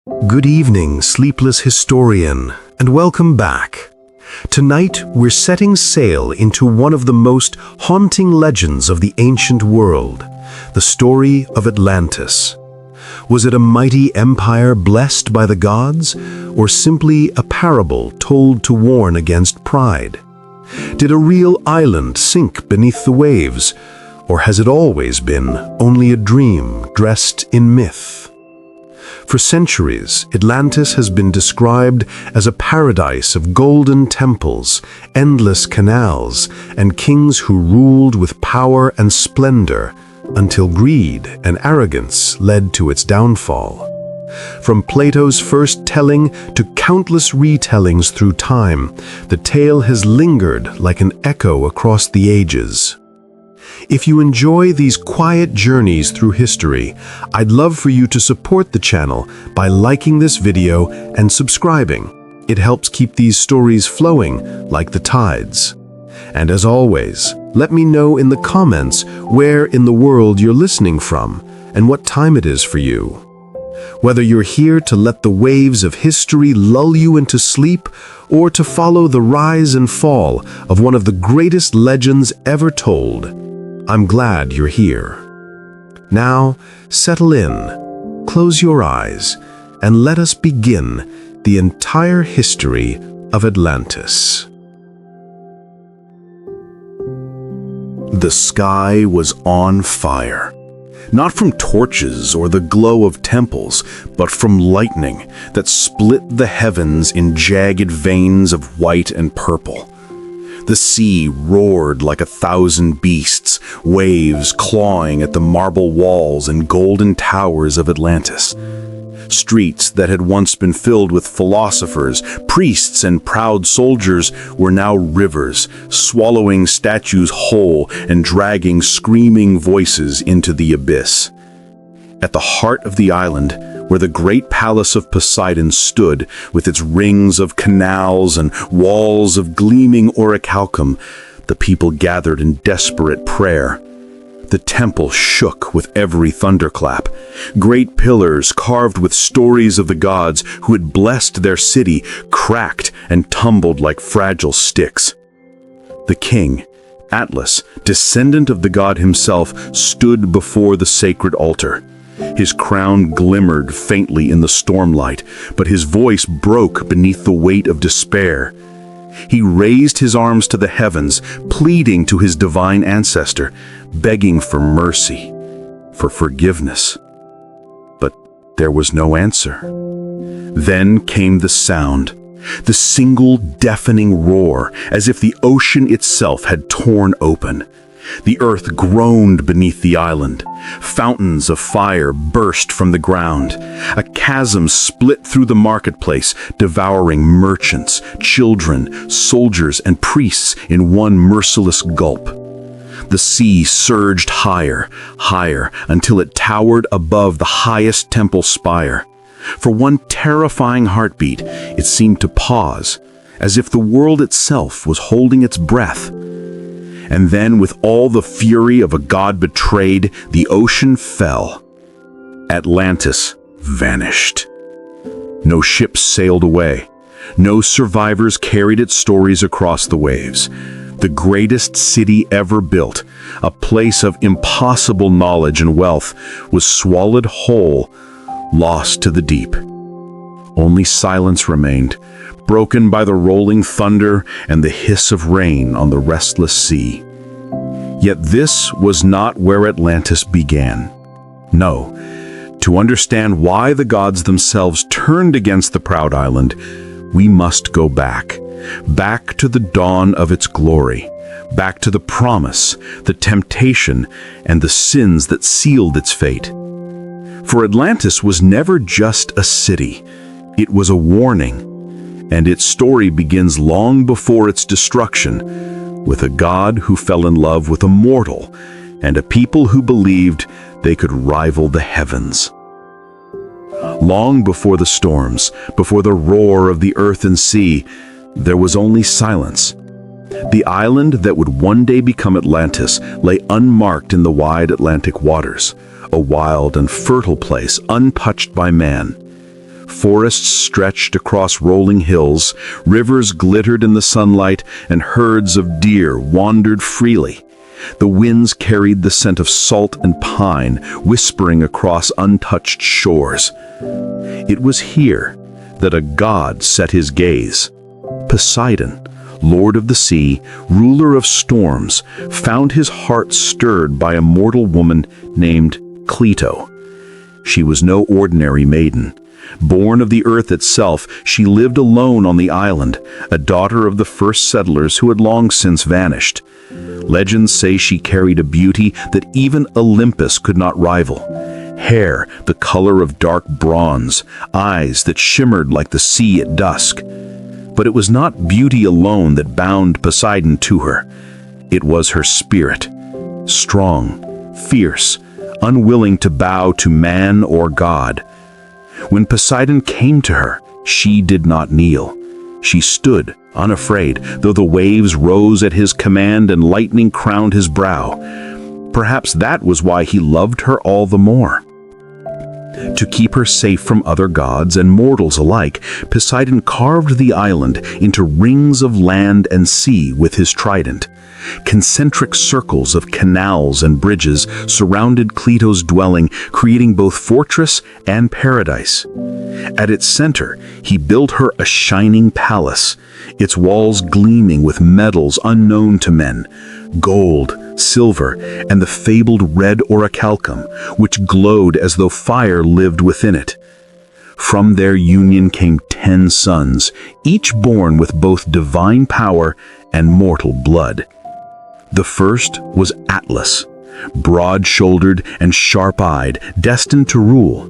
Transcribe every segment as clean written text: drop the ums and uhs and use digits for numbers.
Good evening, sleepless historian, and welcome back. Tonight, we're setting sail into one of the most haunting legends of the ancient world, the story of Atlantis. Was it a mighty empire blessed by the gods, or simply a parable told to warn against pride? Did a real island sink beneath the waves, or has it always been only a dream dressed in myth? For centuries, Atlantis has been described as a paradise of golden temples, endless canals, and kings who ruled with power and splendor, until greed and arrogance led to its downfall. From Plato's first telling to countless retellings through time, the tale has lingered like an echo across the ages. If you enjoy these quiet journeys through history, I'd love for you to support the channel by liking this video and subscribing. It helps keep these stories flowing like the tides. And as always, let me know in the comments where in the world you're listening from and what time it is for you. Whether you're here to let the waves of history lull you into sleep or to follow the rise and fall of one of the greatest legends ever told, I'm glad you're here. Now, settle in, close your eyes, and let us begin the entire history of Atlantis. The sky was on fire, not from torches or the glow of temples, but from lightning that split the heavens in jagged veins of white and purple. The sea roared like 1,000 beasts, waves clawing at the marble walls and golden towers of Atlantis. Streets that had once been filled with philosophers, priests, and proud soldiers were now rivers, swallowing statues whole and dragging screaming voices into the abyss. At the heart of the island, where the great palace of Poseidon stood, with its rings of canals and walls of gleaming orichalcum, the people gathered in desperate prayer. The temple shook with every thunderclap. Great pillars carved with stories of the gods who had blessed their city cracked and tumbled like fragile sticks. The king, Atlas, descendant of the god himself, stood before the sacred altar. His crown glimmered faintly in the stormlight, but his voice broke beneath the weight of despair. He raised his arms to the heavens, pleading to his divine ancestor, begging for mercy, for forgiveness. But there was no answer. Then came the sound, the single deafening roar, as if the ocean itself had torn open. The earth groaned beneath the island. Fountains of fire burst from the ground. A chasm split through the marketplace, devouring merchants, children, soldiers, and priests in one merciless gulp. The sea surged higher, higher, until it towered above the highest temple spire. For one terrifying heartbeat, it seemed to pause, as if the world itself was holding its breath. And then, with all the fury of a god betrayed, the ocean fell. Atlantis vanished. No ships sailed away. No survivors carried its stories across the waves. The greatest city ever built, a place of impossible knowledge and wealth, was swallowed whole, lost to the deep. Only silence remained, broken by the rolling thunder and the hiss of rain on the restless sea. Yet this was not where Atlantis began. No, to understand why the gods themselves turned against the proud island, we must go back to the dawn of its glory, back to the promise, the temptation, and the sins that sealed its fate. For Atlantis was never just a city, it was a warning. And its story begins long before its destruction, with a god who fell in love with a mortal, and a people who believed they could rival the heavens. Long before the storms, before the roar of the earth and sea, there was only silence. The island that would one day become Atlantis lay unmarked in the wide Atlantic waters, a wild and fertile place untouched by man. Forests stretched across rolling hills, rivers glittered in the sunlight, and herds of deer wandered freely. The winds carried the scent of salt and pine, whispering across untouched shores. It was here that a god set his gaze. Poseidon, lord of the sea, ruler of storms, found his heart stirred by a mortal woman named Cleito. She was no ordinary maiden. Born of the earth itself, she lived alone on the island, a daughter of the first settlers who had long since vanished. Legends say she carried a beauty that even Olympus could not rival. Hair the color of dark bronze, eyes that shimmered like the sea at dusk. But it was not beauty alone that bound Poseidon to her. It was her spirit, strong, fierce, unwilling to bow to man or god. When Poseidon came to her, she did not kneel. She stood, unafraid, though the waves rose at his command and lightning crowned his brow. Perhaps that was why he loved her all the more. To keep her safe from other gods and mortals alike, Poseidon carved the island into rings of land and sea with his trident. Concentric circles of canals and bridges surrounded Cleito's dwelling, creating both fortress and paradise. At its center, he built her a shining palace, its walls gleaming with metals unknown to men, gold, silver, and the fabled red orichalcum, which glowed as though fire lived within it. From their union came 10 sons, each born with both divine power and mortal blood. The first was Atlas, broad-shouldered and sharp-eyed, destined to rule.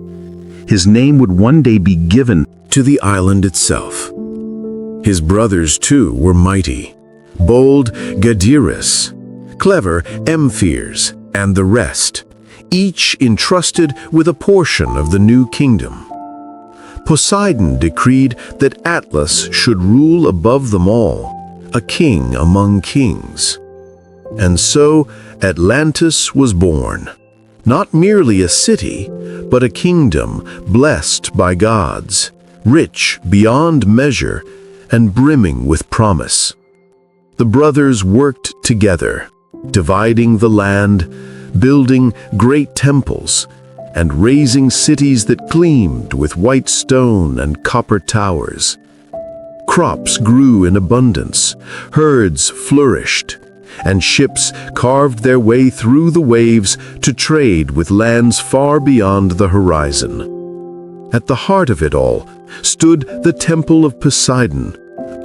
His name would one day be given to the island itself. His brothers, too, were mighty. Bold Gadirus, clever Empheres, and the rest, each entrusted with a portion of the new kingdom. Poseidon decreed that Atlas should rule above them all, a king among kings. And so Atlantis was born, not merely a city, but a kingdom blessed by gods, rich beyond measure and brimming with promise. The brothers worked together, dividing the land, building great temples, and raising cities that gleamed with white stone and copper towers. Crops grew in abundance, herds flourished, and ships carved their way through the waves to trade with lands far beyond the horizon. At the heart of it all stood the Temple of Poseidon,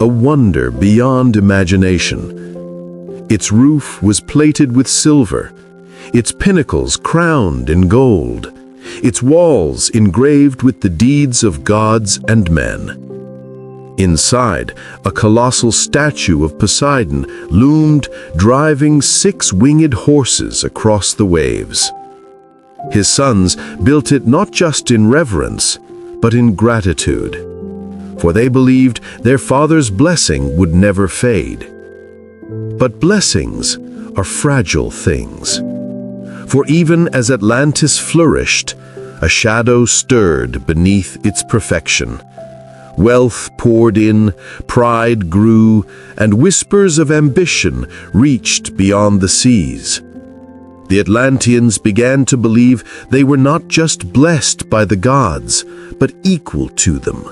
a wonder beyond imagination. Its roof was plated with silver, its pinnacles crowned in gold, its walls engraved with the deeds of gods and men. Inside, a colossal statue of Poseidon loomed, driving 6 winged horses across the waves. His sons built it not just in reverence, but in gratitude, for they believed their father's blessing would never fade. But blessings are fragile things. For even as Atlantis flourished, a shadow stirred beneath its perfection. Wealth poured in, pride grew, and whispers of ambition reached beyond the seas. The Atlanteans began to believe they were not just blessed by the gods, but equal to them.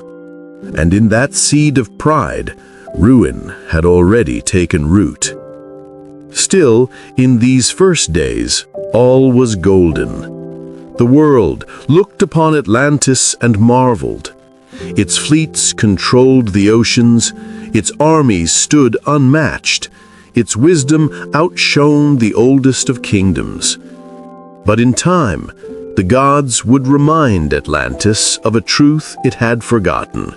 And in that seed of pride, ruin had already taken root. Still, in these first days, all was golden. The world looked upon Atlantis and marveled. Its fleets controlled the oceans, its armies stood unmatched, its wisdom outshone the oldest of kingdoms. But in time, the gods would remind Atlantis of a truth it had forgotten.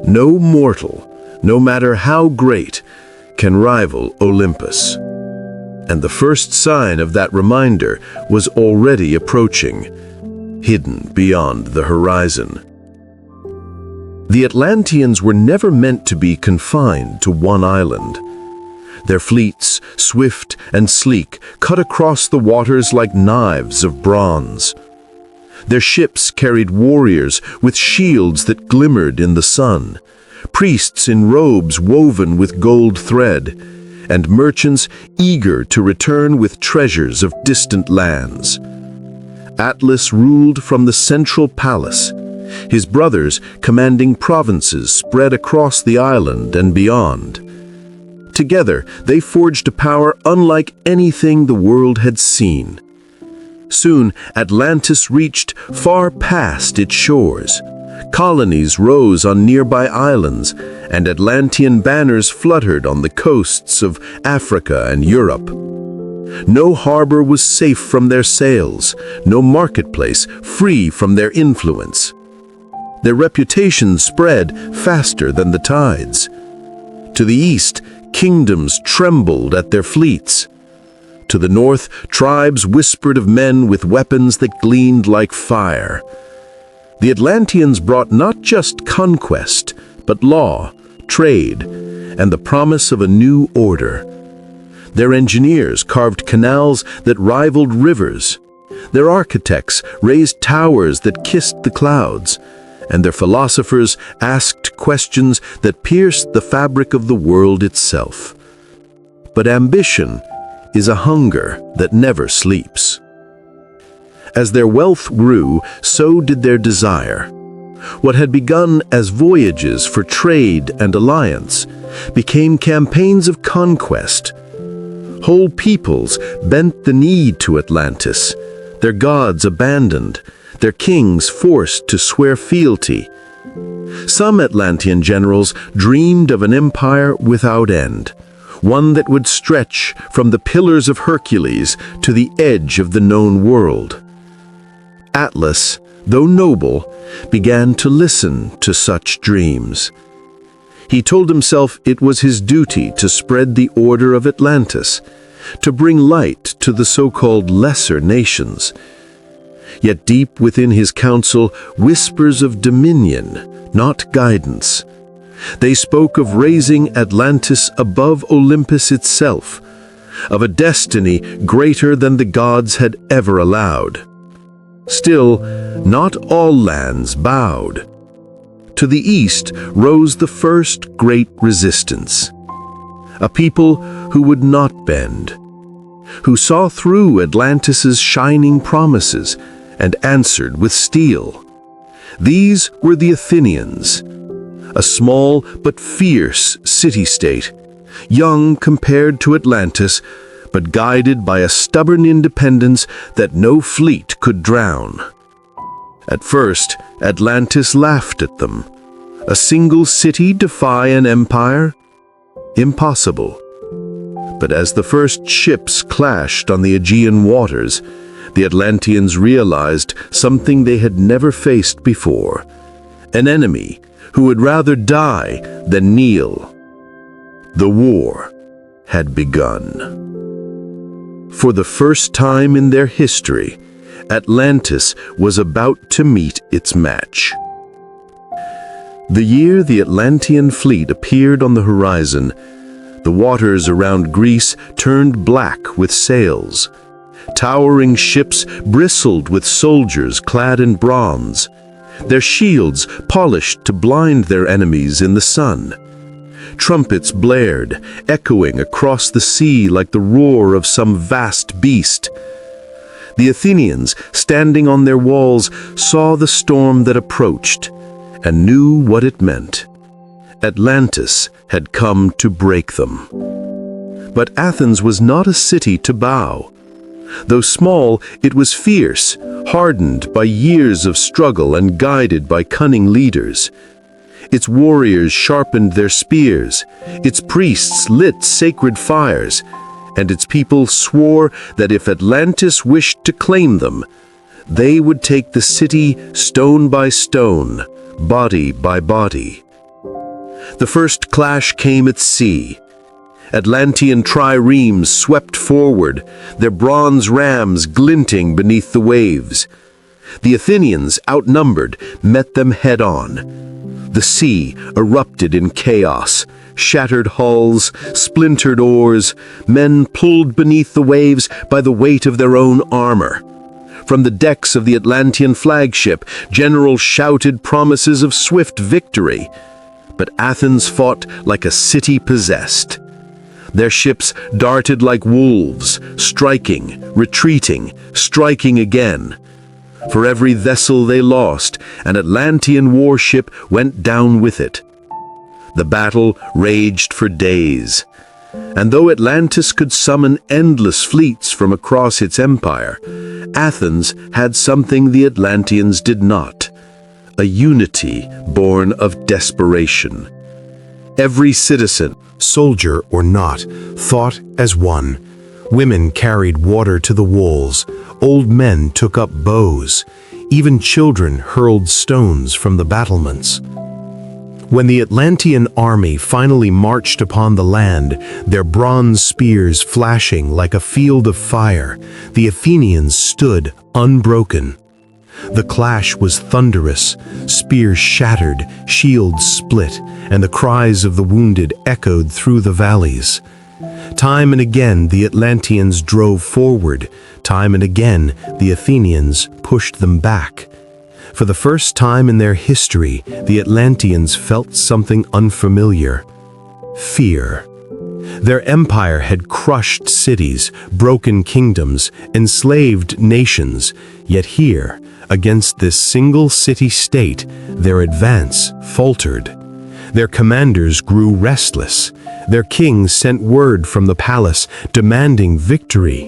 No mortal, no matter how great, can rival Olympus. And the first sign of that reminder was already approaching, hidden beyond the horizon. The Atlanteans were never meant to be confined to one island. Their fleets, swift and sleek, cut across the waters like knives of bronze. Their ships carried warriors with shields that glimmered in the sun, priests in robes woven with gold thread, and merchants eager to return with treasures of distant lands. Atlas ruled from the central palace, his brothers commanding provinces spread across the island and beyond. Together, they forged a power unlike anything the world had seen. Soon, Atlantis reached far past its shores. Colonies rose on nearby islands, and Atlantean banners fluttered on the coasts of Africa and Europe. No harbor was safe from their sails, no marketplace free from their influence. Their reputation spread faster than the tides. To the east, kingdoms trembled at their fleets. To the north, tribes whispered of men with weapons that gleamed like fire. The Atlanteans brought not just conquest, but law, trade, and the promise of a new order. Their engineers carved canals that rivaled rivers. Their architects raised towers that kissed the clouds, and their philosophers asked questions that pierced the fabric of the world itself. But ambition is a hunger that never sleeps. As their wealth grew, so did their desire. What had begun as voyages for trade and alliance became campaigns of conquest. Whole peoples bent the knee to Atlantis, their gods abandoned, their kings forced to swear fealty. Some Atlantean generals dreamed of an empire without end, one that would stretch from the Pillars of Hercules to the edge of the known world. Atlas, though noble, began to listen to such dreams. He told himself it was his duty to spread the order of Atlantis, to bring light to the so-called lesser nations. Yet deep within his council, whispers of dominion, not guidance. They spoke of raising Atlantis above Olympus itself, of a destiny greater than the gods had ever allowed. Still, not all lands bowed. To the east rose the first great resistance. A people who would not bend, who saw through Atlantis's shining promises and answered with steel. These were the Athenians, a small but fierce city-state, young compared to Atlantis, but guided by a stubborn independence that no fleet could drown. At first, Atlantis laughed at them. A single city defy an empire? Impossible. But as the first ships clashed on the Aegean waters, the Atlanteans realized something they had never faced before: an enemy who would rather die than kneel. The war had begun. For the first time in their history, Atlantis was about to meet its match. The year the Atlantean fleet appeared on the horizon, the waters around Greece turned black with sails. Towering ships bristled with soldiers clad in bronze, their shields polished to blind their enemies in the sun. Trumpets blared, echoing across the sea like the roar of some vast beast. The Athenians, standing on their walls, saw the storm that approached and knew what it meant. Atlantis had come to break them. But Athens was not a city to bow. Though small, it was fierce, hardened by years of struggle and guided by cunning leaders. Its warriors sharpened their spears, its priests lit sacred fires, and its people swore that if Atlantis wished to claim them, they would take the city stone by stone, body by body. The first clash came at sea. Atlantean triremes swept forward, their bronze rams glinting beneath the waves. The Athenians, outnumbered, met them head-on. The sea erupted in chaos, shattered hulls, splintered oars, men pulled beneath the waves by the weight of their own armor. From the decks of the Atlantean flagship, generals shouted promises of swift victory. But Athens fought like a city possessed. Their ships darted like wolves, striking, retreating, striking again. For every vessel they lost, an Atlantean warship went down with it. The battle raged for days. And though Atlantis could summon endless fleets from across its empire, Athens had something the Atlanteans did not: a unity born of desperation. Every citizen, soldier or not, thought as one. Women carried water to the walls, old men took up bows, even children hurled stones from the battlements. When the Atlantean army finally marched upon the land, their bronze spears flashing like a field of fire, the Athenians stood unbroken. The clash was thunderous, spears shattered, shields split, and the cries of the wounded echoed through the valleys. Time and again the Atlanteans drove forward, time and again the Athenians pushed them back. For the first time in their history, the Atlanteans felt something unfamiliar: fear. Their empire had crushed cities, broken kingdoms, enslaved nations, yet here, against this single city-state, their advance faltered. Their commanders grew restless. Their king sent word from the palace demanding victory,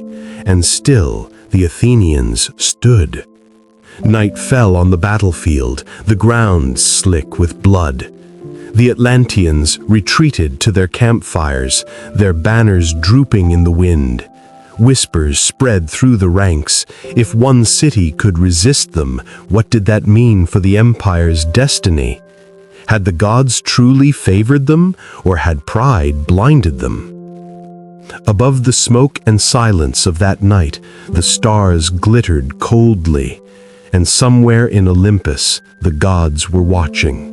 and still the Athenians stood. Night fell on the battlefield, the ground slick with blood. The Atlanteans retreated to their campfires, their banners drooping in the wind. Whispers spread through the ranks. If one city could resist them, what did that mean for the empire's destiny? Had the gods truly favored them, or had pride blinded them? Above the smoke and silence of that night, the stars glittered coldly, and somewhere in Olympus, the gods were watching.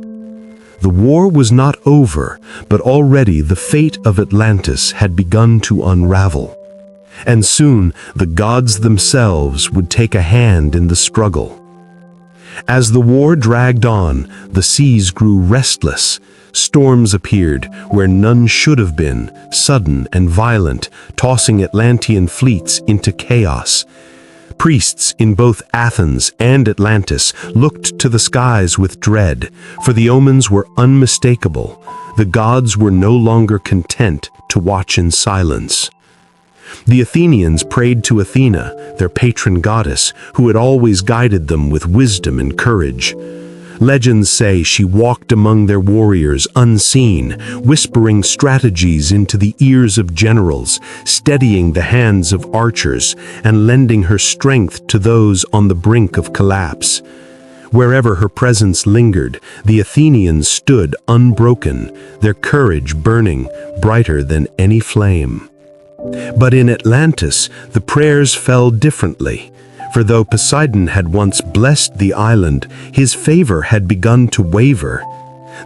The war was not over, but already the fate of Atlantis had begun to unravel. And soon, the gods themselves would take a hand in the struggle. As the war dragged on, the seas grew restless. Storms appeared where none should have been, sudden and violent, tossing Atlantean fleets into chaos. Priests in both Athens and Atlantis looked to the skies with dread, for the omens were unmistakable. The gods were no longer content to watch in silence. The Athenians prayed to Athena, their patron goddess, who had always guided them with wisdom and courage. Legends say she walked among their warriors unseen, whispering strategies into the ears of generals, steadying the hands of archers, and lending her strength to those on the brink of collapse. Wherever her presence lingered, the Athenians stood unbroken, their courage burning brighter than any flame. But in Atlantis, the prayers fell differently. For though Poseidon had once blessed the island, his favor had begun to waver.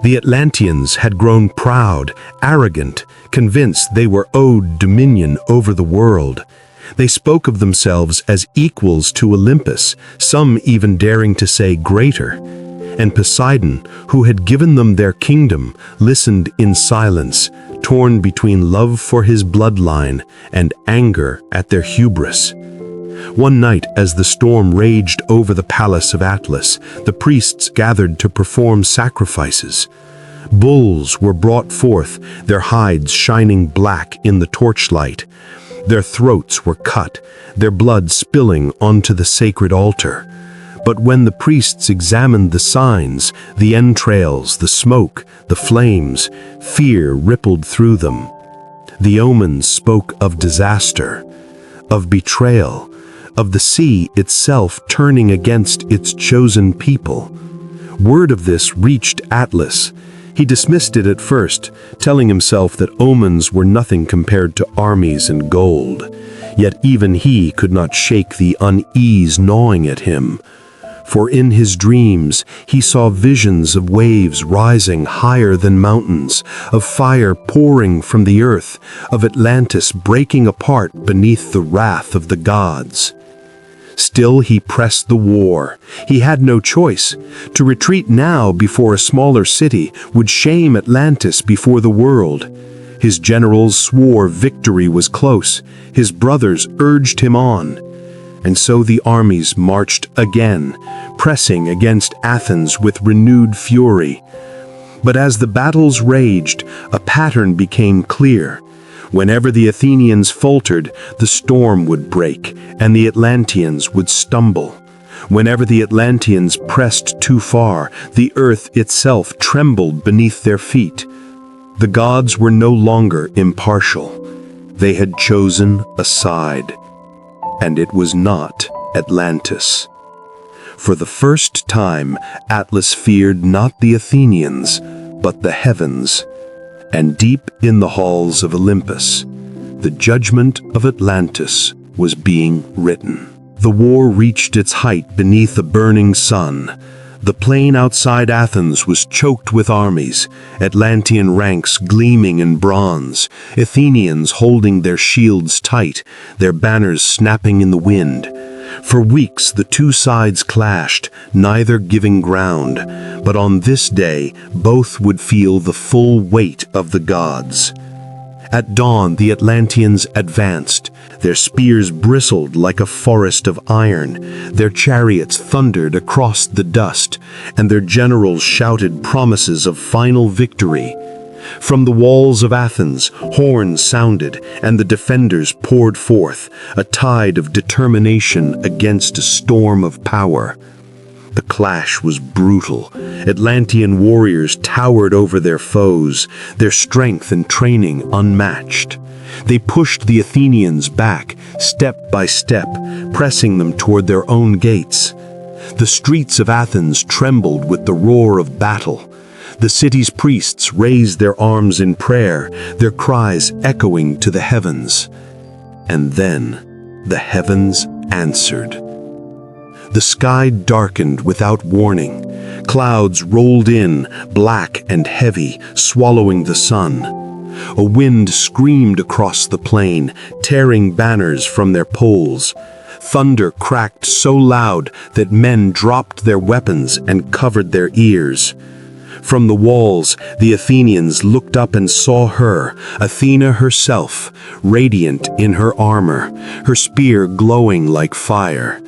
The Atlanteans had grown proud, arrogant, convinced they were owed dominion over the world. They spoke of themselves as equals to Olympus, some even daring to say greater. And Poseidon, who had given them their kingdom, listened in silence, torn between love for his bloodline and anger at their hubris. One night, as the storm raged over the palace of Atlas, the priests gathered to perform sacrifices. Bulls were brought forth, their hides shining black in the torchlight. Their throats were cut, their blood spilling onto the sacred altar. But when the priests examined the signs, the entrails, the smoke, the flames, fear rippled through them. The omens spoke of disaster, of betrayal, of the sea itself turning against its chosen people. Word of this reached Atlas. He dismissed it at first, telling himself that omens were nothing compared to armies and gold. Yet even he could not shake the unease gnawing at him. For in his dreams he saw visions of waves rising higher than mountains, of fire pouring from the earth, of Atlantis breaking apart beneath the wrath of the gods. Still, he pressed the war. He had no choice. To retreat now before a smaller city would shame Atlantis before the world. His generals swore victory was close. His brothers urged him on. And so the armies marched again, pressing against Athens with renewed fury. But as the battles raged, a pattern became clear. Whenever the Athenians faltered, the storm would break, and the Atlanteans would stumble. Whenever the Atlanteans pressed too far, the earth itself trembled beneath their feet. The gods were no longer impartial. They had chosen a side. And it was not Atlantis. For the first time, Atlas feared not the Athenians, but the heavens. And deep in the halls of Olympus, the judgment of Atlantis was being written. The war reached its height beneath a burning sun. The plain outside Athens was choked with armies, Atlantean ranks gleaming in bronze, Athenians holding their shields tight, their banners snapping in the wind. For weeks the two sides clashed, neither giving ground, but on this day both would feel the full weight of the gods. At dawn the Atlanteans advanced. Their spears bristled like a forest of iron, their chariots thundered across the dust, and their generals shouted promises of final victory. From the walls of Athens, horns sounded, and the defenders poured forth, a tide of determination against a storm of power. The clash was brutal. Atlantean warriors towered over their foes, their strength and training unmatched. They pushed the Athenians back, step by step, pressing them toward their own gates. The streets of Athens trembled with the roar of battle. The city's priests raised their arms in prayer, their cries echoing to the heavens. And then the heavens answered. The sky darkened without warning. Clouds rolled in, black and heavy, swallowing the sun. A wind screamed across the plain, tearing banners from their poles. Thunder cracked so loud that men dropped their weapons and covered their ears. From the walls, the Athenians looked up and saw her, Athena herself, radiant in her armor, her spear glowing like fire.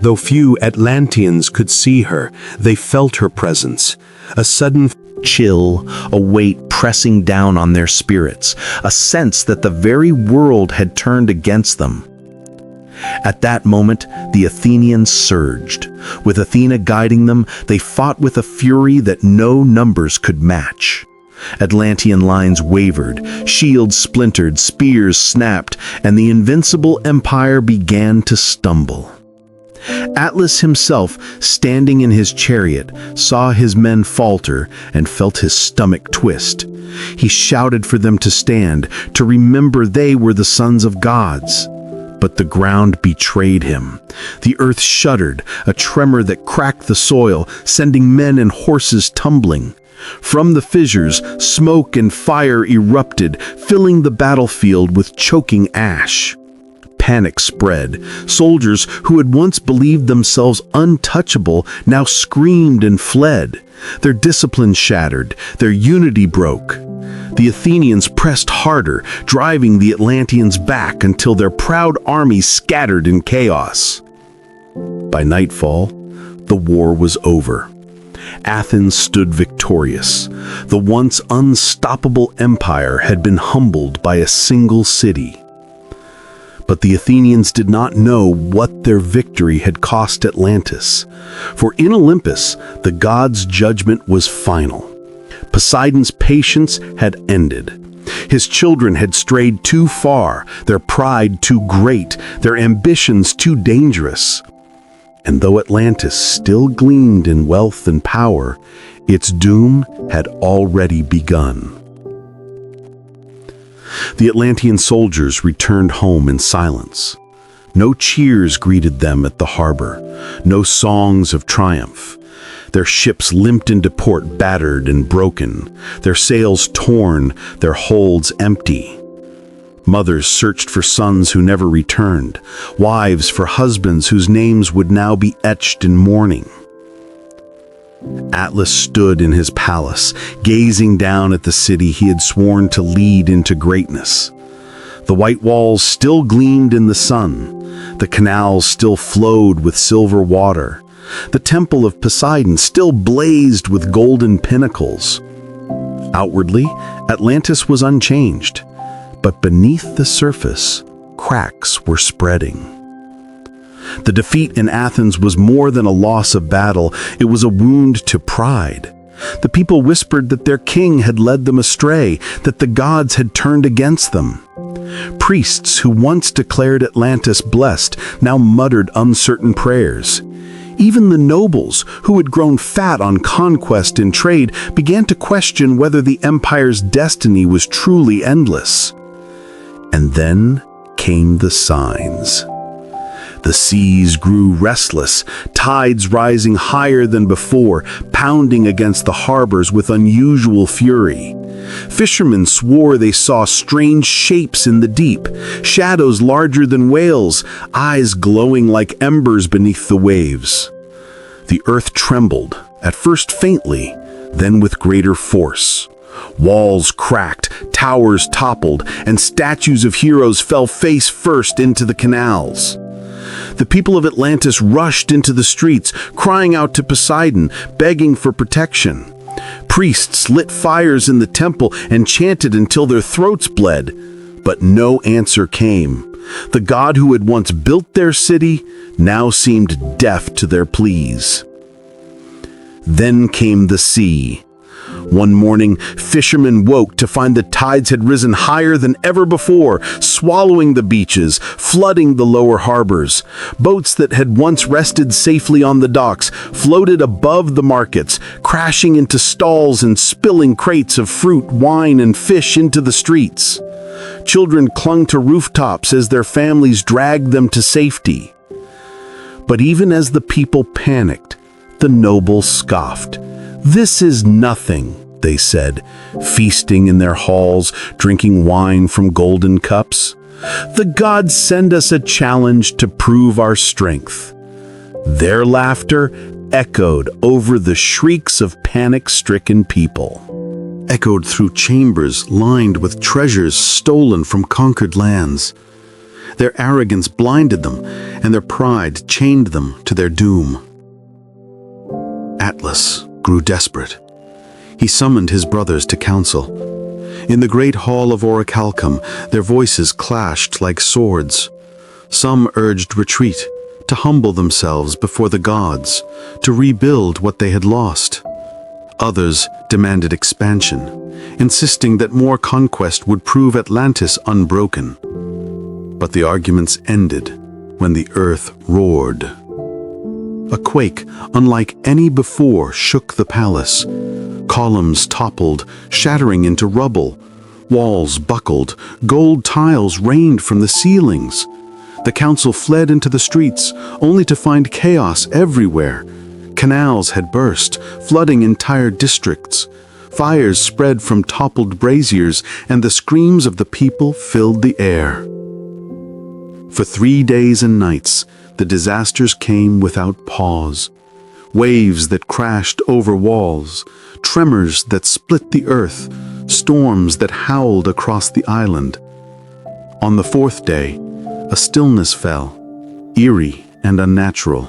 Though few Atlanteans could see her, they felt her presence. A sudden chill, a weight pressing down on their spirits, a sense that the very world had turned against them. At that moment, the Athenians surged. With Athena guiding them, they fought with a fury that no numbers could match. Atlantean lines wavered, shields splintered, spears snapped, and the invincible empire began to stumble. Atlas himself, standing in his chariot, saw his men falter and felt his stomach twist. He shouted for them to stand, to remember they were the sons of gods. But the ground betrayed him. The earth shuddered, a tremor that cracked the soil, sending men and horses tumbling. From the fissures, smoke and fire erupted, filling the battlefield with choking ash. Panic spread. Soldiers who had once believed themselves untouchable now screamed and fled. Their discipline shattered, their unity broke. The Athenians pressed harder, driving the Atlanteans back until their proud army scattered in chaos. By nightfall, the war was over. Athens stood victorious. The once unstoppable empire had been humbled by a single city. But the Athenians did not know what their victory had cost Atlantis. For in Olympus, the gods' judgment was final. Poseidon's patience had ended. His children had strayed too far, their pride too great, their ambitions too dangerous. And though Atlantis still gleamed in wealth and power, its doom had already begun. The Atlantean soldiers returned home in silence. No cheers greeted them at the harbor, no songs of triumph. Their ships limped into port battered and broken, their sails torn, their holds empty. Mothers searched for sons who never returned, wives for husbands whose names would now be etched in mourning. Atlas stood in his palace, gazing down at the city he had sworn to lead into greatness. The white walls still gleamed in the sun, the canals still flowed with silver water, the temple of Poseidon still blazed with golden pinnacles. Outwardly, Atlantis was unchanged, but beneath the surface, cracks were spreading. The defeat in Athens was more than a loss of battle, it was a wound to pride. The people whispered that their king had led them astray, that the gods had turned against them. Priests who once declared Atlantis blessed now muttered uncertain prayers. Even the nobles, who had grown fat on conquest and trade, began to question whether the empire's destiny was truly endless. And then came the signs. The seas grew restless, tides rising higher than before, pounding against the harbors with unusual fury. Fishermen swore they saw strange shapes in the deep, shadows larger than whales, eyes glowing like embers beneath the waves. The earth trembled, at first faintly, then with greater force. Walls cracked, towers toppled, and statues of heroes fell face first into the canals. The people of Atlantis rushed into the streets, crying out to Poseidon, begging for protection. Priests lit fires in the temple and chanted until their throats bled, but no answer came. The god who had once built their city now seemed deaf to their pleas. Then came the sea. One morning, fishermen woke to find the tides had risen higher than ever before, swallowing the beaches, flooding the lower harbors. Boats that had once rested safely on the docks floated above the markets, crashing into stalls and spilling crates of fruit, wine, and fish into the streets. Children clung to rooftops as their families dragged them to safety. But even as the people panicked, the nobles scoffed. "This is nothing," they said, feasting in their halls, drinking wine from golden cups. "The gods send us a challenge to prove our strength." Their laughter echoed over the shrieks of panic-stricken people. Echoed through chambers lined with treasures stolen from conquered lands. Their arrogance blinded them, and their pride chained them to their doom. Atlas grew desperate. He summoned his brothers to council. In the great hall of Orichalcum, their voices clashed like swords. Some urged retreat, to humble themselves before the gods, to rebuild what they had lost. Others demanded expansion, insisting that more conquest would prove Atlantis unbroken. But the arguments ended when the earth roared. A quake, unlike any before, shook the palace. Columns toppled, shattering into rubble. Walls buckled, gold tiles rained from the ceilings. The council fled into the streets, only to find chaos everywhere. Canals had burst, flooding entire districts. Fires spread from toppled braziers, and the screams of the people filled the air. For 3 days and nights, the disasters came without pause. Waves that crashed over walls, tremors that split the earth, storms that howled across the island. On the 4th day, a stillness fell, eerie and unnatural.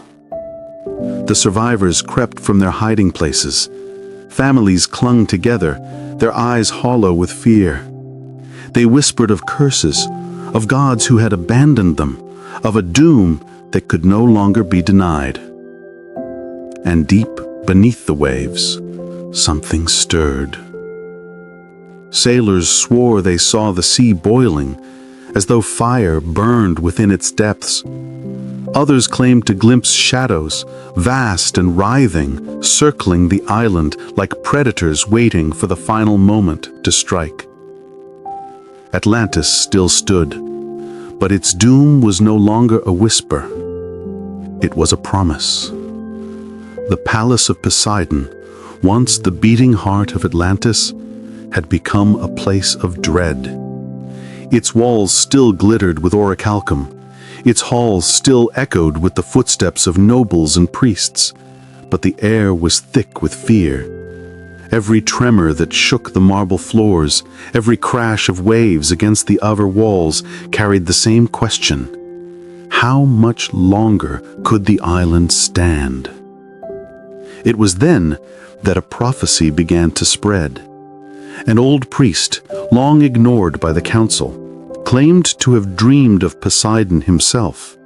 The survivors crept from their hiding places. Families clung together, their eyes hollow with fear. They whispered of curses, of gods who had abandoned them, of a doom that could no longer be denied. And deep beneath the waves, something stirred. Sailors swore they saw the sea boiling, as though fire burned within its depths. Others claimed to glimpse shadows, vast and writhing, circling the island like predators waiting for the final moment to strike. Atlantis still stood, but its doom was no longer a whisper. It was a promise. The palace of Poseidon, once the beating heart of Atlantis, had become a place of dread. Its walls still glittered with orichalcum. Its halls still echoed with the footsteps of nobles and priests. But the air was thick with fear. Every tremor that shook the marble floors, every crash of waves against the outer walls carried the same question. How much longer could the island stand? It was then that a prophecy began to spread. An old priest, long ignored by the council, claimed to have dreamed of Poseidon himself.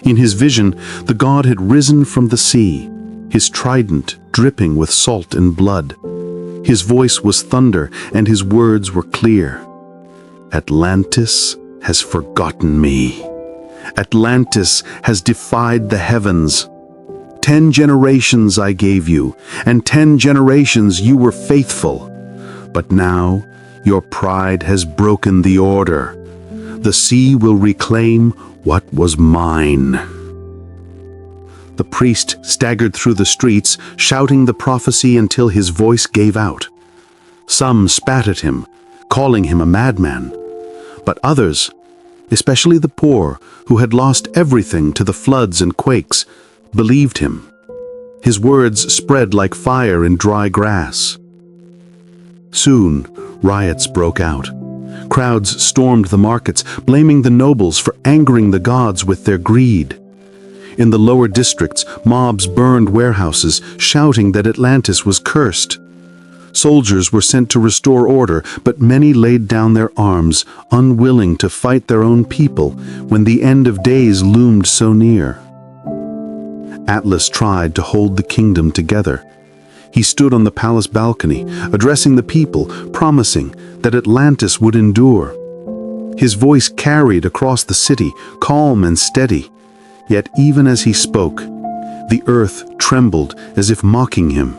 In his vision, the god had risen from the sea, his trident dripping with salt and blood. His voice was thunder, and his words were clear. Atlantis has forgotten me. Atlantis has defied the heavens. 10 generations I gave you, and 10 generations you were faithful. But now your pride has broken the order. The sea will reclaim what was mine. The priest staggered through the streets, shouting the prophecy until his voice gave out. Some spat at him, calling him a madman. But others, especially the poor, who had lost everything to the floods and quakes, believed him. His words spread like fire in dry grass. Soon, riots broke out. Crowds stormed the markets, blaming the nobles for angering the gods with their greed. In the lower districts, mobs burned warehouses, shouting that Atlantis was cursed. Soldiers were sent to restore order, but many laid down their arms, unwilling to fight their own people when the end of days loomed so near. Atlas tried to hold the kingdom together. He stood on the palace balcony, addressing the people, promising that Atlantis would endure. His voice carried across the city, calm and steady. Yet even as he spoke, the earth trembled as if mocking him.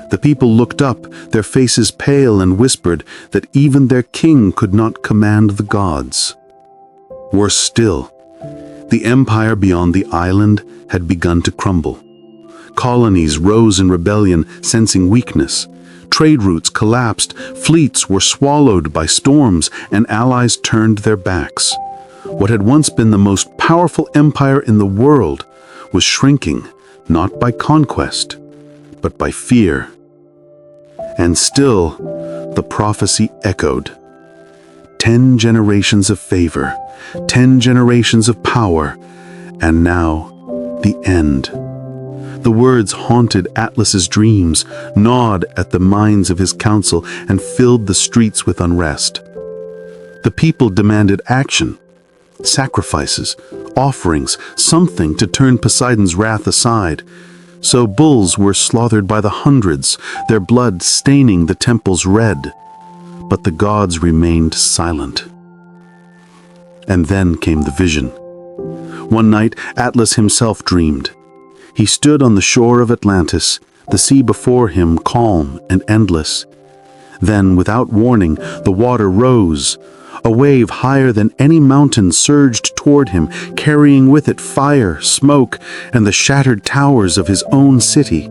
The people looked up, their faces pale, and whispered that even their king could not command the gods. Worse still, the empire beyond the island had begun to crumble. Colonies rose in rebellion, sensing weakness. Trade routes collapsed, fleets were swallowed by storms, and allies turned their backs. What had once been the most powerful empire in the world was shrinking, not by conquest, but by fear. And still, the prophecy echoed. 10 generations of favor, 10 generations of power, and now the end. The words haunted Atlas's dreams, gnawed at the minds of his council, and filled the streets with unrest. The people demanded action. Sacrifices, offerings, something to turn Poseidon's wrath aside. So bulls were slaughtered by the hundreds, their blood staining the temples red. But the gods remained silent. And then came the vision. One night, Atlas himself dreamed. He stood on the shore of Atlantis, the sea before him calm and endless. Then, without warning, the water rose. A wave higher than any mountain surged toward him, carrying with it fire, smoke, and the shattered towers of his own city.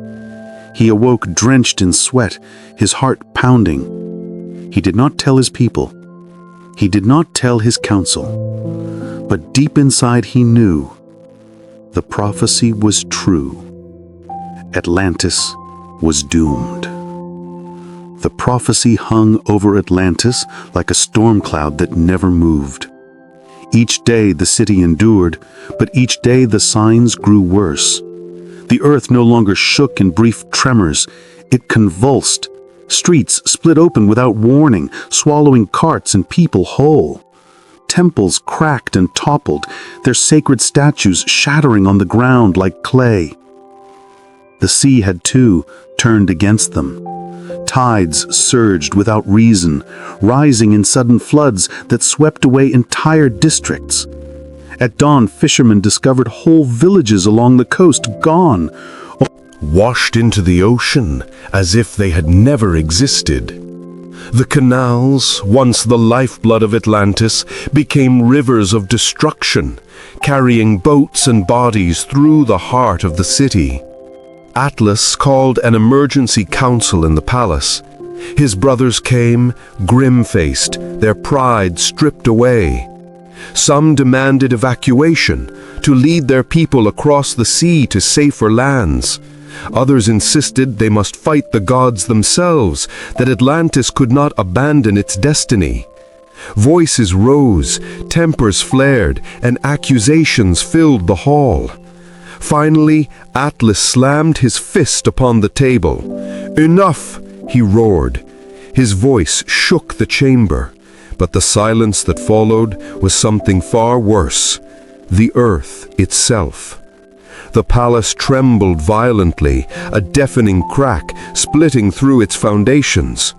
He awoke drenched in sweat, his heart pounding. He did not tell his people. He did not tell his council. But deep inside he knew the prophecy was true. Atlantis was doomed. The prophecy hung over Atlantis like a storm cloud that never moved. Each day the city endured, but each day the signs grew worse. The earth no longer shook in brief tremors. It convulsed. Streets split open without warning, swallowing carts and people whole. Temples cracked and toppled, their sacred statues shattering on the ground like clay. The sea had too turned against them. Tides surged without reason, rising in sudden floods that swept away entire districts. At dawn, fishermen discovered whole villages along the coast gone, washed into the ocean as if they had never existed. The canals, once the lifeblood of Atlantis, became rivers of destruction, carrying boats and bodies through the heart of the city. Atlas called an emergency council in the palace. His brothers came, grim-faced, their pride stripped away. Some demanded evacuation, to lead their people across the sea to safer lands. Others insisted they must fight the gods themselves, that Atlantis could not abandon its destiny. Voices rose, tempers flared, and accusations filled the hall. Finally, Atlas slammed his fist upon the table. "Enough!" he roared. His voice shook the chamber, but the silence that followed was something far worse: the earth itself. The palace trembled violently, a deafening crack splitting through its foundations.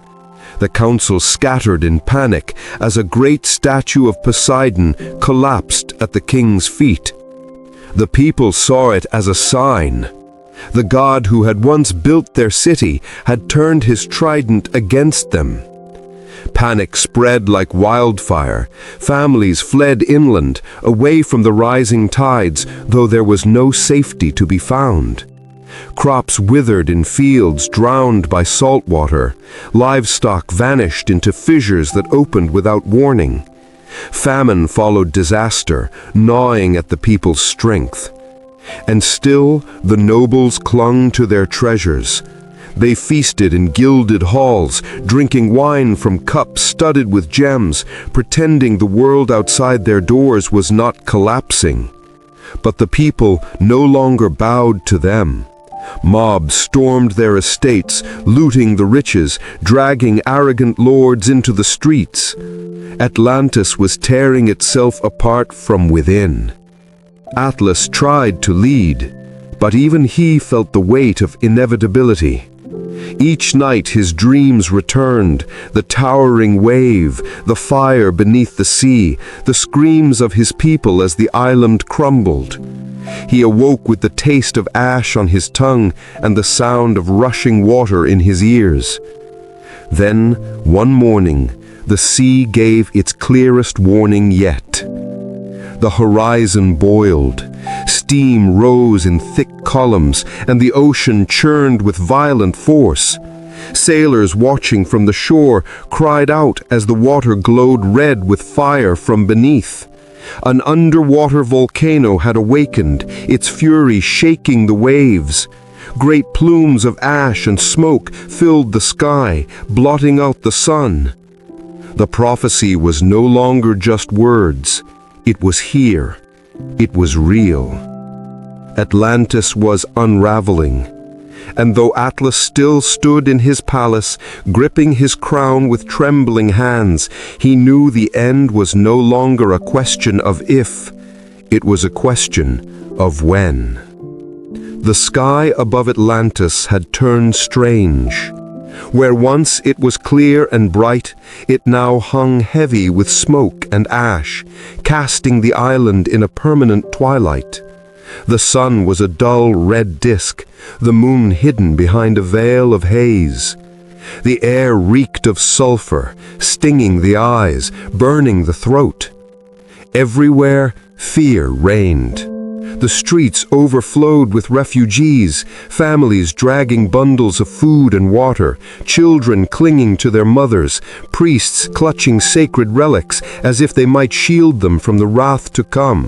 The council scattered in panic as a great statue of Poseidon collapsed at the king's feet. The people saw it as a sign. The god who had once built their city had turned his trident against them. Panic spread like wildfire. Families fled inland, away from the rising tides, though there was no safety to be found. Crops withered in fields drowned by salt water. Livestock vanished into fissures that opened without warning. Famine followed disaster, gnawing at the people's strength. And still the nobles clung to their treasures. They feasted in gilded halls, drinking wine from cups studded with gems, pretending the world outside their doors was not collapsing. But the people no longer bowed to them. Mobs stormed their estates, looting the riches, dragging arrogant lords into the streets. Atlantis was tearing itself apart from within. Atlas tried to lead, but even he felt the weight of inevitability. Each night his dreams returned, the towering wave, the fire beneath the sea, the screams of his people as the island crumbled. He awoke with the taste of ash on his tongue and the sound of rushing water in his ears. Then, one morning, the sea gave its clearest warning yet. The horizon boiled. Steam rose in thick columns, and the ocean churned with violent force. Sailors watching from the shore cried out as the water glowed red with fire from beneath. An underwater volcano had awakened, its fury shaking the waves. Great plumes of ash and smoke filled the sky, blotting out the sun. The prophecy was no longer just words. It was here. It was real. Atlantis was unraveling. And though Atlas still stood in his palace, gripping his crown with trembling hands, he knew the end was no longer a question of if, it was a question of when. The sky above Atlantis had turned strange. Where once it was clear and bright, it now hung heavy with smoke and ash, casting the island in a permanent twilight. The sun was a dull red disk, the moon hidden behind a veil of haze. The air reeked of sulfur, stinging the eyes, burning the throat. Everywhere, fear reigned. The streets overflowed with refugees, families dragging bundles of food and water, children clinging to their mothers, priests clutching sacred relics as if they might shield them from the wrath to come.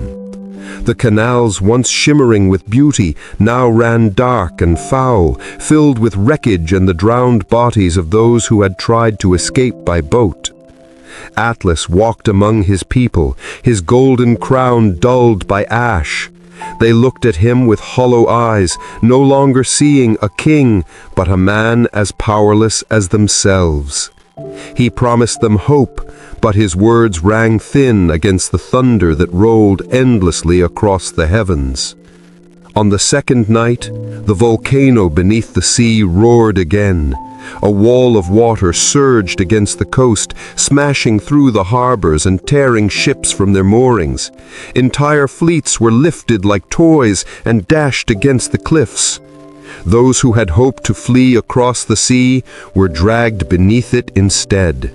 The canals, once shimmering with beauty, now ran dark and foul, filled with wreckage and the drowned bodies of those who had tried to escape by boat. Atlas walked among his people, his golden crown dulled by ash. They looked at him with hollow eyes, no longer seeing a king, but a man as powerless as themselves. He promised them hope, but his words rang thin against the thunder that rolled endlessly across the heavens. On the second night, the volcano beneath the sea roared again. A wall of water surged against the coast, smashing through the harbors and tearing ships from their moorings. Entire fleets were lifted like toys and dashed against the cliffs. Those who had hoped to flee across the sea were dragged beneath it instead.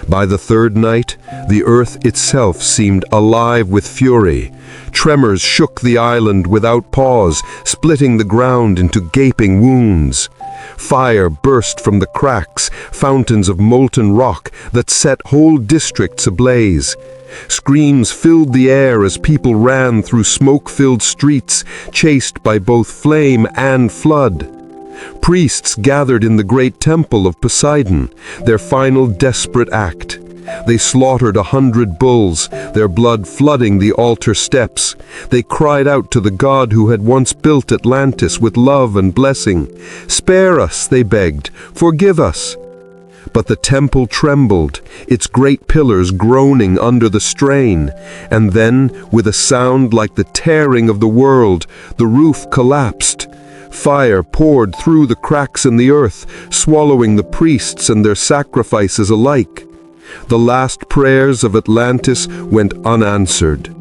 By the third night, the earth itself seemed alive with fury. Tremors shook the island without pause, splitting the ground into gaping wounds. Fire burst from the cracks, fountains of molten rock that set whole districts ablaze. Screams filled the air as people ran through smoke-filled streets, chased by both flame and flood. Priests gathered in the great temple of Poseidon, their final desperate act. They slaughtered 100 bulls, their blood flooding the altar steps. They cried out to the god who had once built Atlantis with love and blessing. "Spare us," they begged, "forgive us." But the temple trembled, its great pillars groaning under the strain, and then, with a sound like the tearing of the world, the roof collapsed. Fire poured through the cracks in the earth, swallowing the priests and their sacrifices alike. The last prayers of Atlantis went unanswered.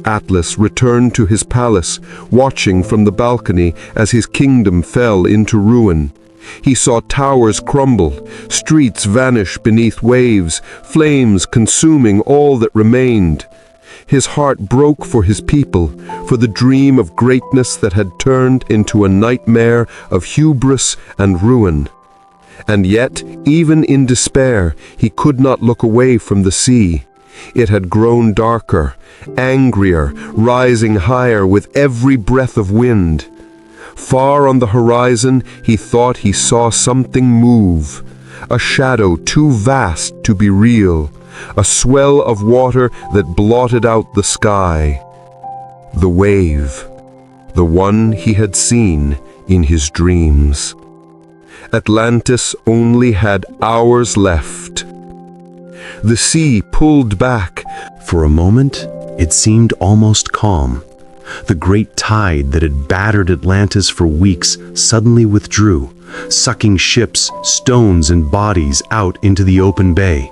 Atlas returned to his palace, watching from the balcony as his kingdom fell into ruin. He saw towers crumble, streets vanish beneath waves, flames consuming all that remained. His heart broke for his people, for the dream of greatness that had turned into a nightmare of hubris and ruin. And yet, even in despair, he could not look away from the sea. It had grown darker, angrier, rising higher with every breath of wind. Far on the horizon, he thought he saw something move, a shadow too vast to be real, a swell of water that blotted out the sky. The wave, the one he had seen in his dreams. Atlantis only had hours left. The sea pulled back. For a moment, it seemed almost calm. The great tide that had battered Atlantis for weeks suddenly withdrew, sucking ships, stones, and bodies out into the open bay.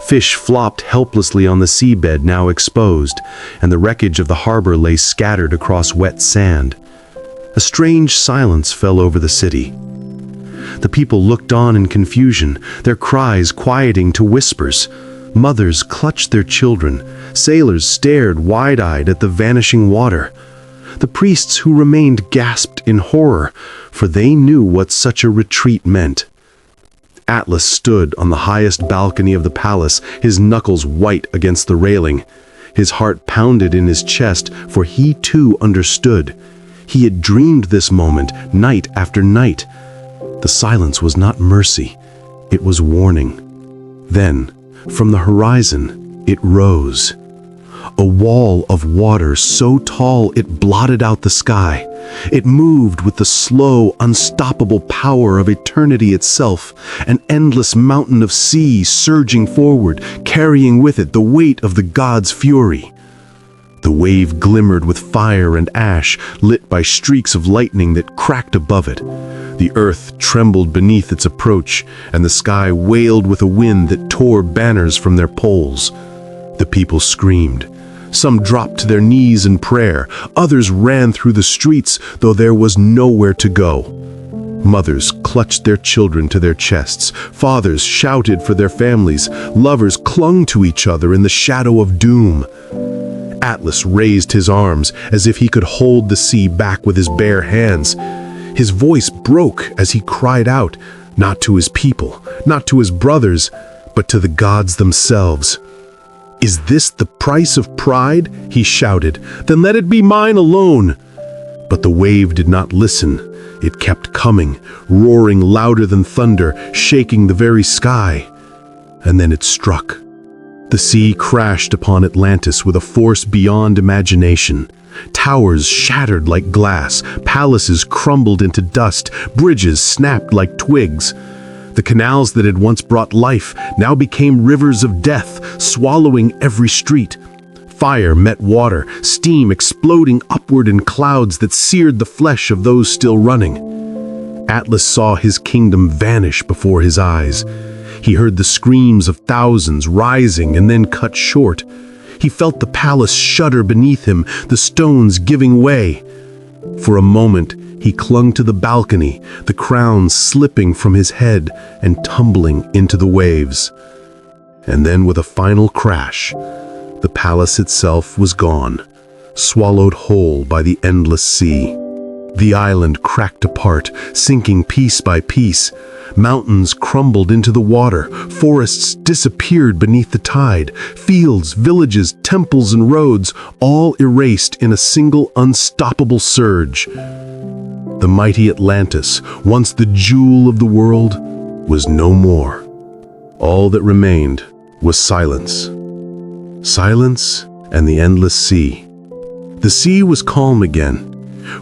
Fish flopped helplessly on the seabed now exposed, and the wreckage of the harbor lay scattered across wet sand. A strange silence fell over the city. The people looked on in confusion, their cries quieting to whispers. Mothers clutched their children. Sailors stared wide-eyed at the vanishing water. The priests who remained gasped in horror, for they knew what such a retreat meant. Atlas stood on the highest balcony of the palace, his knuckles white against the railing. His heart pounded in his chest, for he too understood. He had dreamed this moment night after night. The silence was not mercy, it was warning. Then, from the horizon, it rose. A wall of water so tall it blotted out the sky. It moved with the slow, unstoppable power of eternity itself, an endless mountain of sea surging forward, carrying with it the weight of the gods' fury. The wave glimmered with fire and ash, lit by streaks of lightning that cracked above it. The earth trembled beneath its approach, and the sky wailed with a wind that tore banners from their poles. The people screamed. Some dropped to their knees in prayer. Others ran through the streets, though there was nowhere to go. Mothers clutched their children to their chests. Fathers shouted for their families. Lovers clung to each other in the shadow of doom. Atlas raised his arms as if he could hold the sea back with his bare hands. His voice broke as he cried out, not to his people, not to his brothers, but to the gods themselves. "Is this the price of pride?" he shouted. "Then let it be mine alone." But the wave did not listen. It kept coming, roaring louder than thunder, shaking the very sky. And then it struck. The sea crashed upon Atlantis with a force beyond imagination. Towers shattered like glass, palaces crumbled into dust, bridges snapped like twigs. The canals that had once brought life now became rivers of death, swallowing every street. Fire met water, steam exploding upward in clouds that seared the flesh of those still running. Atlas saw his kingdom vanish before his eyes. He heard the screams of thousands rising and then cut short. He felt the palace shudder beneath him, the stones giving way. For a moment, he clung to the balcony, the crown slipping from his head and tumbling into the waves. And then with a final crash, the palace itself was gone, swallowed whole by the endless sea. The island cracked apart, sinking piece by piece. Mountains crumbled into the water, forests disappeared beneath the tide, fields, villages, temples, and roads, all erased in a single unstoppable surge. The mighty Atlantis, once the jewel of the world, was no more. All that remained was silence. Silence and the endless sea. The sea was calm again.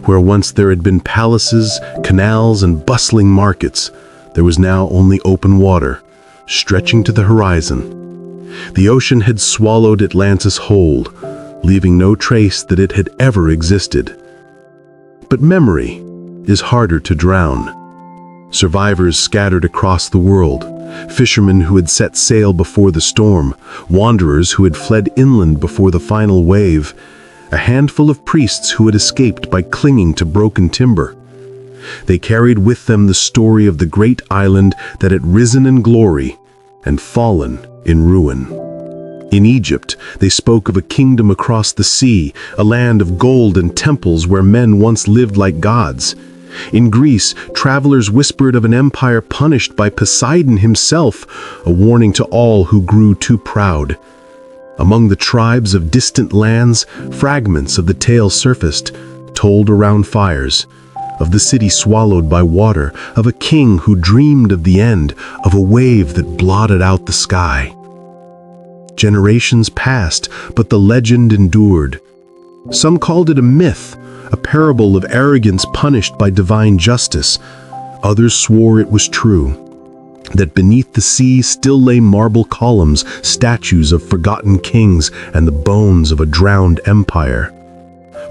Where once there had been palaces, canals, and bustling markets, there was now only open water, stretching to the horizon. The ocean had swallowed Atlantis whole, leaving no trace that it had ever existed. But memory is harder to drown. Survivors scattered across the world, fishermen who had set sail before the storm, wanderers who had fled inland before the final wave, a handful of priests who had escaped by clinging to broken timber. They carried with them the story of the great island that had risen in glory and fallen in ruin. In Egypt, they spoke of a kingdom across the sea, a land of gold and temples where men once lived like gods. In Greece, travelers whispered of an empire punished by Poseidon himself, a warning to all who grew too proud. Among the tribes of distant lands, fragments of the tale surfaced, told around fires, of the city swallowed by water, of a king who dreamed of the end, of a wave that blotted out the sky. Generations passed, but the legend endured. Some called it a myth, a parable of arrogance punished by divine justice. Others swore it was true, that beneath the sea still lay marble columns, statues of forgotten kings, and the bones of a drowned empire.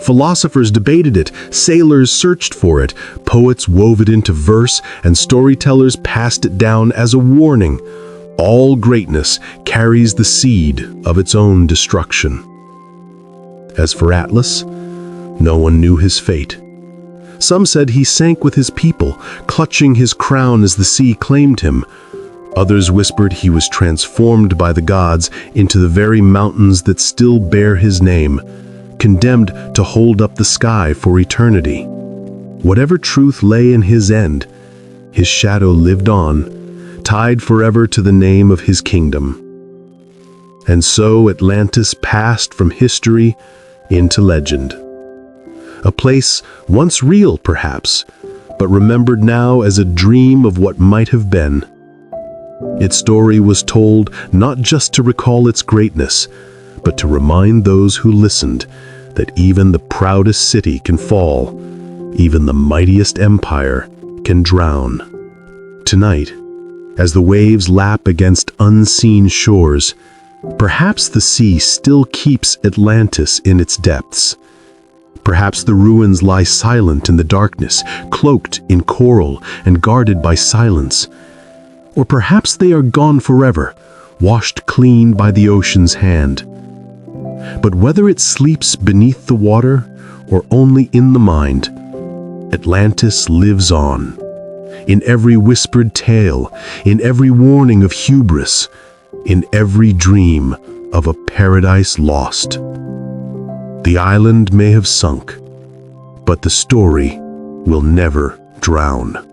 Philosophers debated it, sailors searched for it, poets wove it into verse, and storytellers passed it down as a warning. All greatness carries the seed of its own destruction. As for Atlas, no one knew his fate. Some said he sank with his people, clutching his crown as the sea claimed him. Others whispered he was transformed by the gods into the very mountains that still bear his name, condemned to hold up the sky for eternity. Whatever truth lay in his end, his shadow lived on, tied forever to the name of his kingdom. And so Atlantis passed from history into legend. A place once real, perhaps, but remembered now as a dream of what might have been. Its story was told not just to recall its greatness, but to remind those who listened that even the proudest city can fall, even the mightiest empire can drown. Tonight, as the waves lap against unseen shores, perhaps the sea still keeps Atlantis in its depths. Perhaps the ruins lie silent in the darkness, cloaked in coral and guarded by silence. Or perhaps they are gone forever, washed clean by the ocean's hand. But whether it sleeps beneath the water or only in the mind, Atlantis lives on. In every whispered tale, in every warning of hubris, in every dream of a paradise lost. The island may have sunk, but the story will never drown.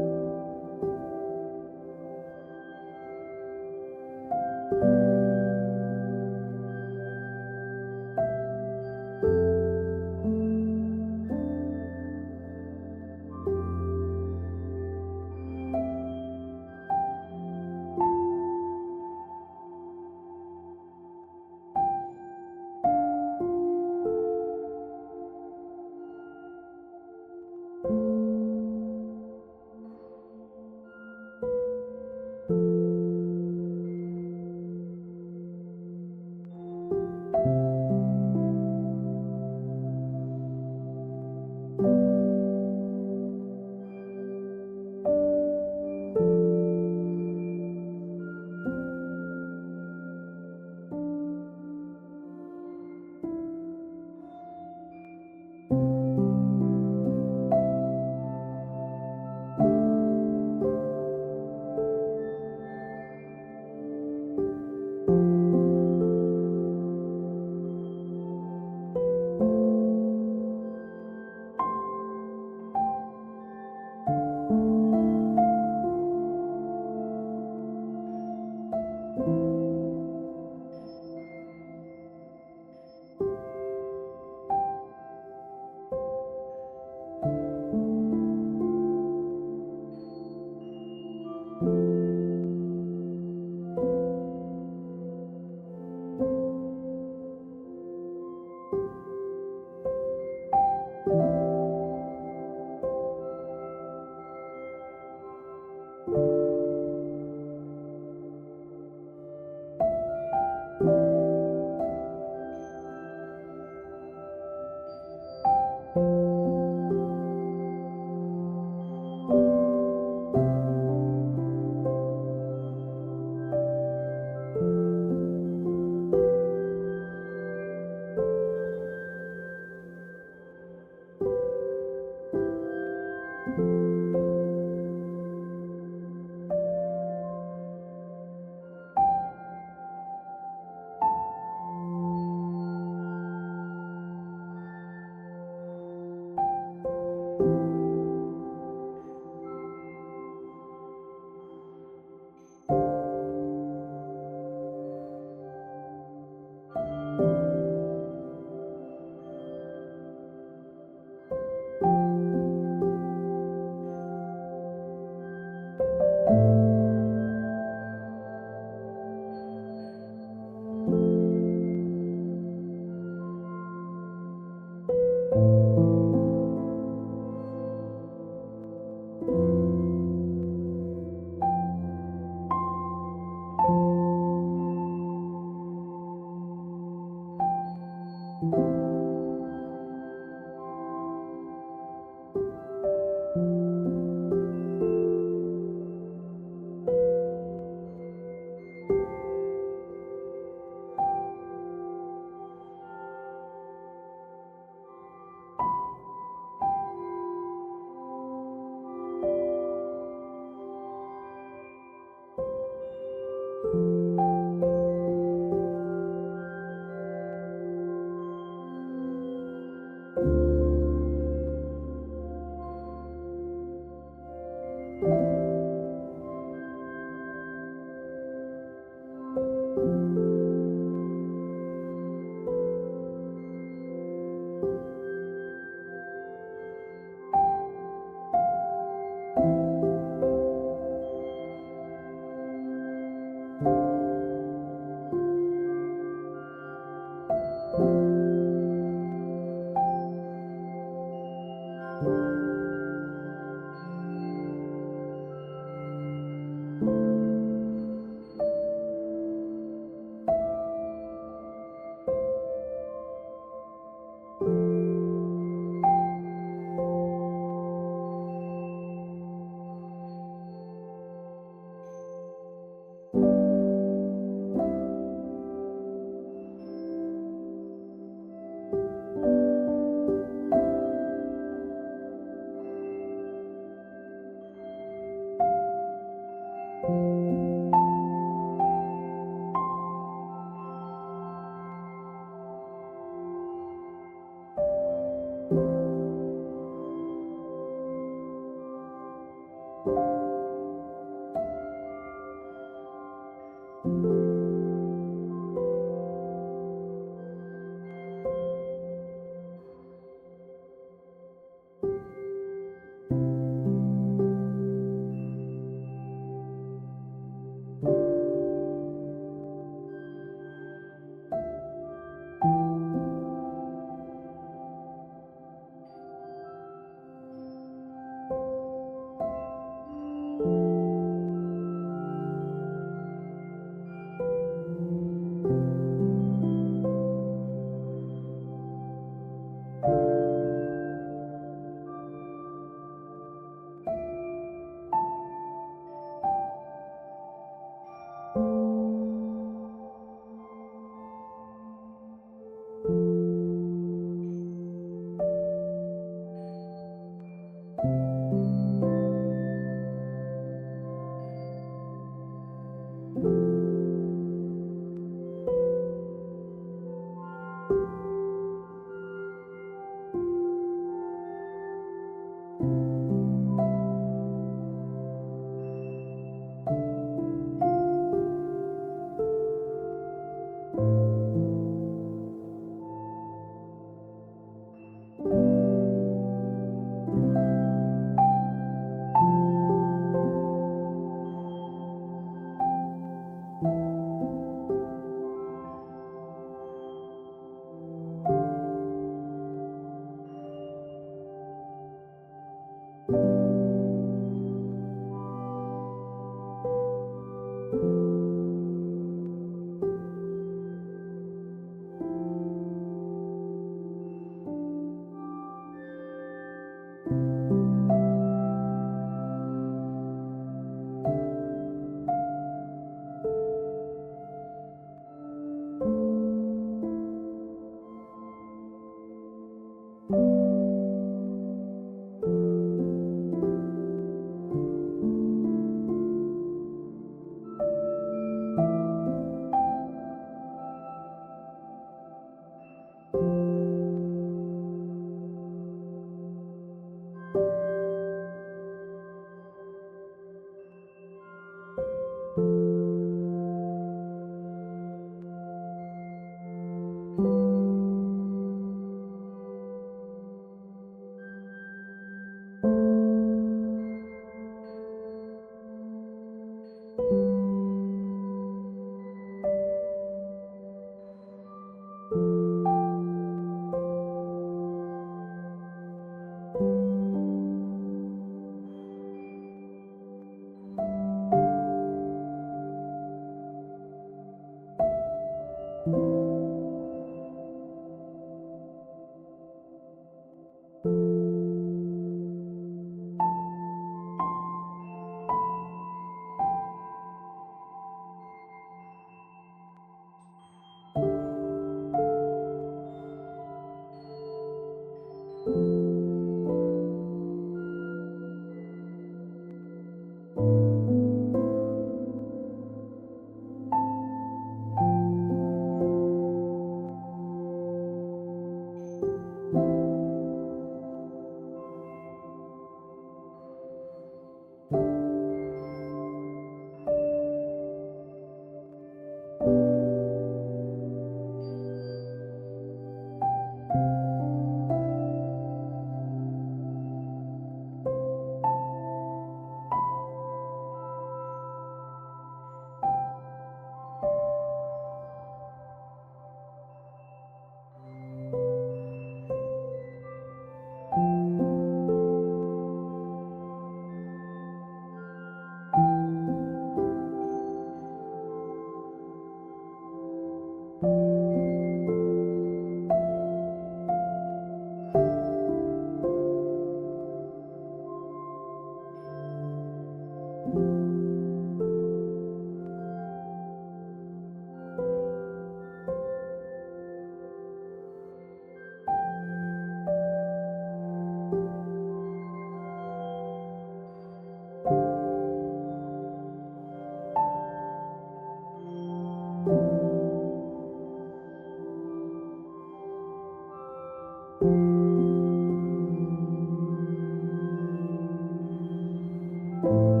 you.